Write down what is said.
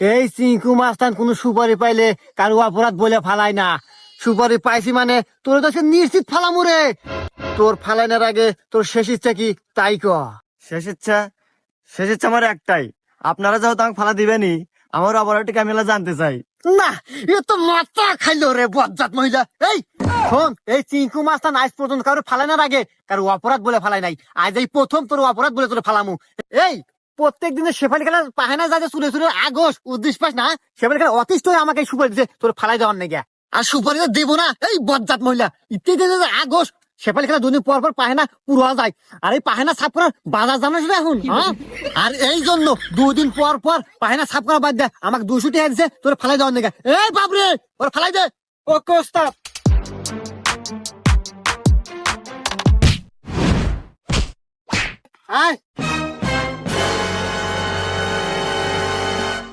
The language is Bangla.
এই চিঙ্কু মাস্তান কোন সুপারি পাইলে কারো অপরাধ বলে ফালায় না। সুপারি পাইছি মানে তোর তো নিশ্চিত ফালামু রে। তোর ফালাইনার আগে তোর শেষ ইচ্ছা কি তাই ক। শেষ ইচ্ছা শেষ ইচ্ছা আমার একটাই, আপনারা যেহেতু আমাকে ফালা দিবেনি, আমার অপরাধটিকে আমি এলা জানতে চাই। না, এ তো মাথা খাইলো রে বজ্জাত মহিলা। এই শোন, এই চিঙ্কু মাস্তান আজ পর্যন্ত কারো ফালাইনার আগে কারো অপরাধ বলে ফালাই নাই। আজ এই প্রথম তোর অপরাধ বলে তোর ফালামু। এই প্রত্যেক দিনে শেফালি খেলার পাহানা যাতে চুলে চুলে আগস উদ্দেশ্য পাস না, শেফালি খেলা অতিষ্ঠ হয়ে আমাকে সুপারি দিতে তোর ফালাই দেওয়ার নাকি। আর সুপারি তো দেবো না। এই বজ্জাত মহিলা ইত্যাদি আগস শেফালি খেলা দুদিন পর পর পাহেনা পুরো যায়। আর এই পাহেনা সাফ করার বাজার জানাস না এখন, হ্যাঁ? আর এই জন্য 2 দিন পর পর পাহেনা সাফ করা বাদ দে আমাকে 200 টাকা দিছে তোর ফালাই দেওয়ার নাকি। এই বাবরে ওর ফালাই দে। ওকে ওস্তাদ। আয়